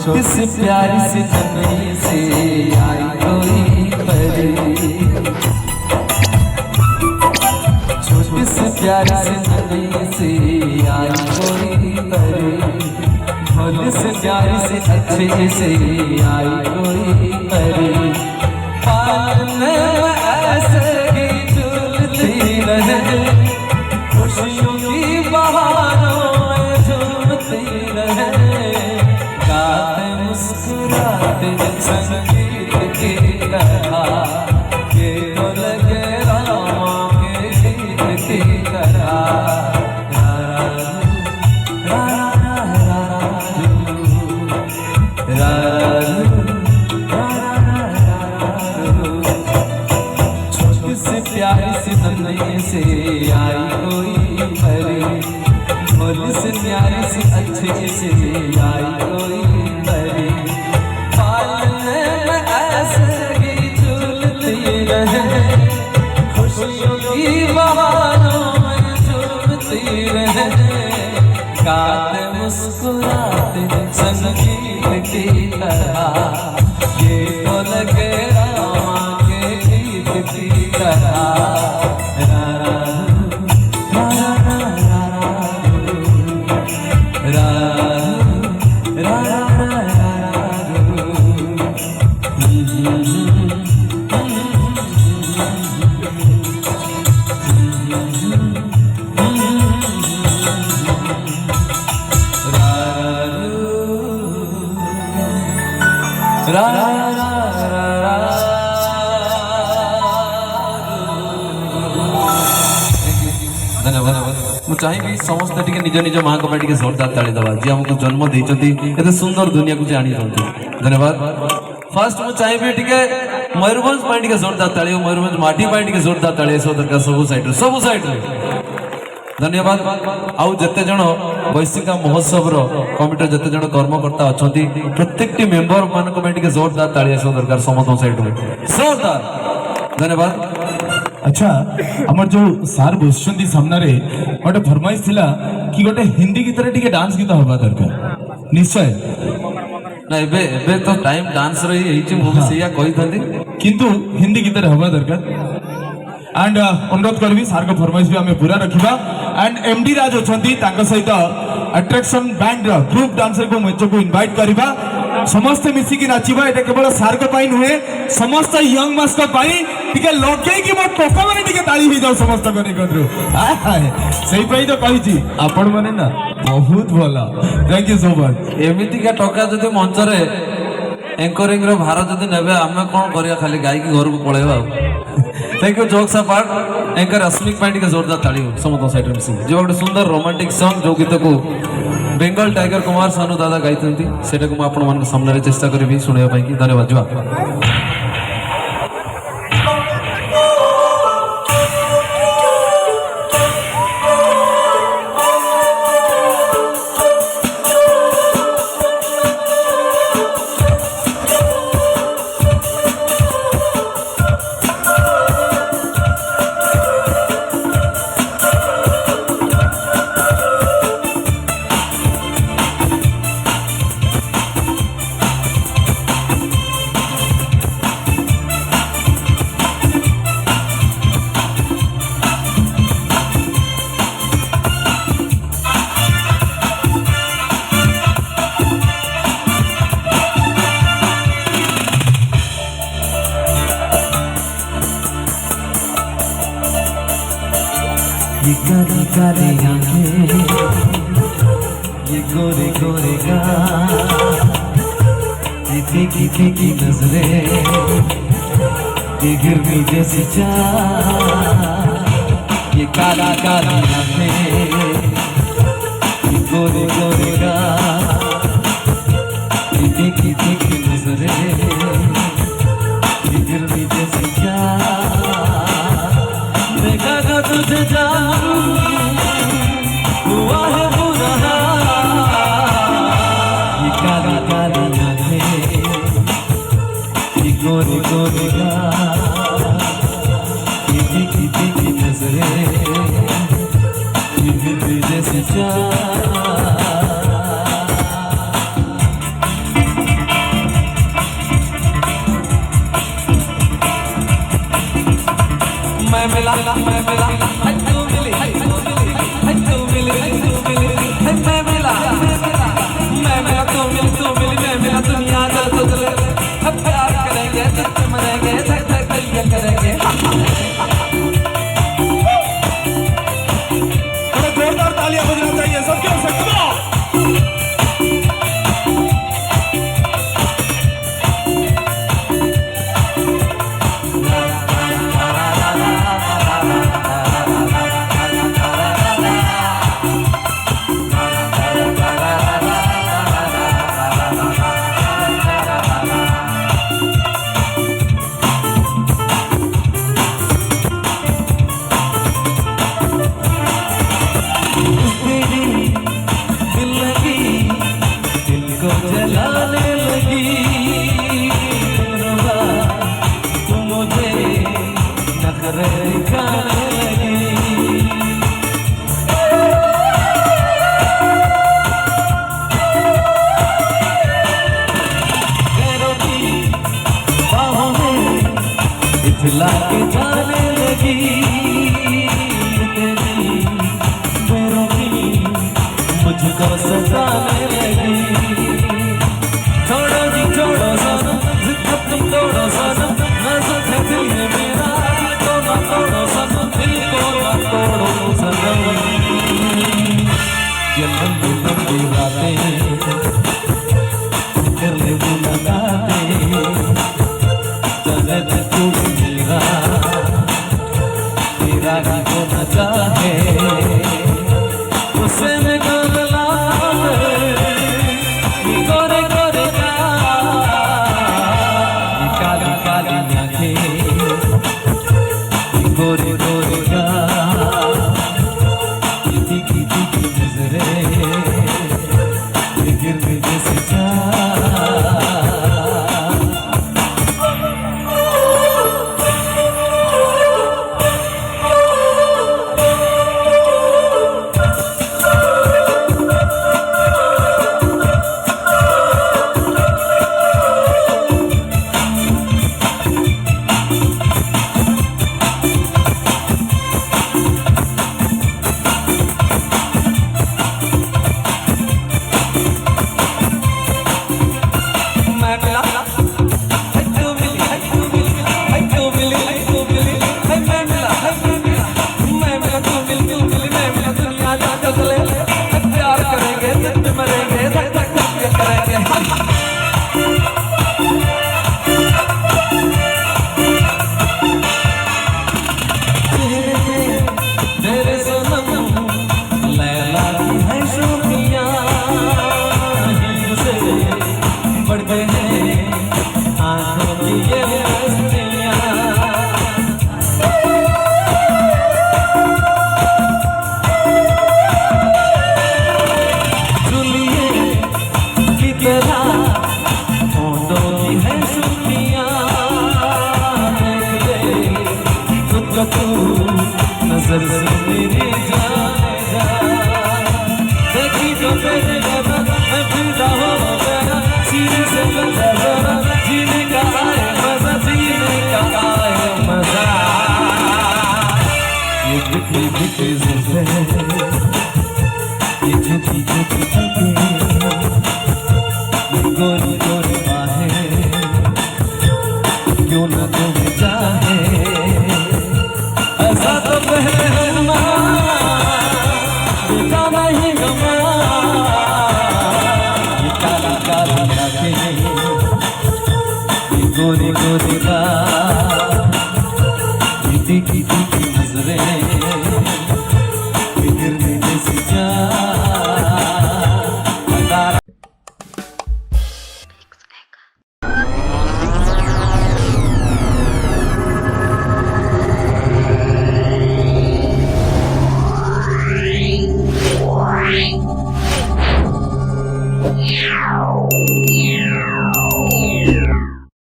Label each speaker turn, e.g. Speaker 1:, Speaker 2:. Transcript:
Speaker 1: छोटी सी प्यारी सी जमीन से आई कोई परी, छोटी सी प्यारी सी जमीन से आई कोई परी, भोली से प्यारी से अच्छे से आई कोई परी, पालने में ऐसे ही झूलती रहे, खुशियों की बहारों में झूमती रहे, गाते मुस्कुराते संगीत की तरह, ये तो लगे रामा के गीत की तरह। छोटी सी प्यारी सी नन्ही से आई कोई परी, भोली से प्यारी सी अच्छी से आई कोई परी, पालने में ऐसे ही झूलती रहे, खुशियों की बहारों में झूमती रहे, गाते मुस्कुराते संगीत की तरह, ये तो लगे रामा के गीत की तरह। चाहिए समस्त निज निज माँ को जोरदार ताली दबा जी हमको जन्म देते सुंदर दुनिया को जानी धन्यवाद। फास्ट मुझे चाहिए मयूरभंज जोरदार ताली, मयूरभंज माटी जोरदार ताली दरकार सब साइड धन्यवाद। आउ जिते जन वैशिका महोत्सव कमिटी जिते जन कर्मकर्ता अच्छा प्रत्येक मेम्बर मान जोरदार ताली दरकार समस्त साइड जोरदार धन्यवाद।
Speaker 2: अच्छा आमर जो सार बसुंदी सामने गोटे फरमाइश थिला कि गोटे हिंदी गीत रे टिके डांस गीत हवा दरकार निश्चय
Speaker 1: ना एबे एबे तो टाइम डांस रही एची मुझे सेया कहि थंदी
Speaker 2: किंतु हिंदी गीत रे हवा दरकार एंड अनुरोध करबी सार को फरमाइश भी हमें पूरा रखिबा एंड एमडी राज अछंती तांका सहित अट्रैक्शन बैंड ग्रुप डांसर को मंच को इनवाइट करबा समस्त मिसिकी नाचिबा एटा केवल सार को पाई नुहे समस्त यंग मास को पाई टिके लगे कि मो टोका माने टिके ताली हो जाओ समस्त को निकद्रु हाय हाय सही पाई तो कहि छी आपण माने ना बहुत भला थैंक यू सो मच।
Speaker 1: एमिति का टोका जदि मंच रे एंकरिंग रो भार जदि नेबे हमें कोन करिया खाली गाई के घर को पळेबा। Thank you jokes apart anchor Asmik Pai टिके जोरदार ताली हो समस्त साइड में जो गोटे सुंदर रोमांटिक सॉन्ग जो गीत को बेंगल टाइगर कुमार सानू दादा गाई सेटा को आपण मान सामने चेष्टा करी शुणा धन्यवाद जुआ। ये काली काली आंखें, ये गोरे गोरे गाल, ये फीकी फीकी नजरें, ये गिरनी जैसी चाल, ये काली काली आंखें, ये गोरे गोरे गाल, ये फीकी फीकी नजरें, ये गिरनी जैसी चाल, देखा था तुझे जानू हुआ है बुरा ये काली काली आंखें ये गोरे गोरे गाल ये फीकी फीकी नजरें ये बिजली जैसी चाल मैं मिला है तू मिली है तू मिली है मैं मिला तू मिली मैं मिला दुनिया चल तो चले अब प्यार करेंगे जिद मरेंगे धक धक दिल करेंगे
Speaker 2: थोड़ा जोरदार तालियां बजना चाहिए सबके सकते हो
Speaker 1: लाके जाने लगी तेरी पैरों की मुझको सताने लगी छोड़ो जी छोड़ो सनम जिद तुम तोड़ो सनम न सोचे दिल है मेरा तो ना तोड़ो सनम दिल को ना तोड़ो सनम ये लंबी लंबी रातें कर ले मुलाकातें चले तू तेरा ही होना चाहे उसे निकाल ला गोरे गोरे का काली काली आंखें गोरे गोरे का तीखी तीखी नजरें गिरने जैसे प्यार करेंगे जिद मरेंगे धक धक धक करेंगे तेरे सनम लैला की है शोखियां से बढ़ गए हैं आंखों की ये मस्तियां नजर से मेरी जाने जा देखी तो मेरे जरा मैं फिदा हो गया सीने से बंदा जरा जीने का आए मजा जीने का आए मजा ये बिखरी बिखरी ज़िंदगी ये झुकी झुकी आंखें ये गोरी गोरी बाहें क्यों न तुम्हें चाहे ऐसा तो पहले होना देखा नहीं गमा ये काला काला आंखें ये गोरी गोरी बात ये तीखी तीखी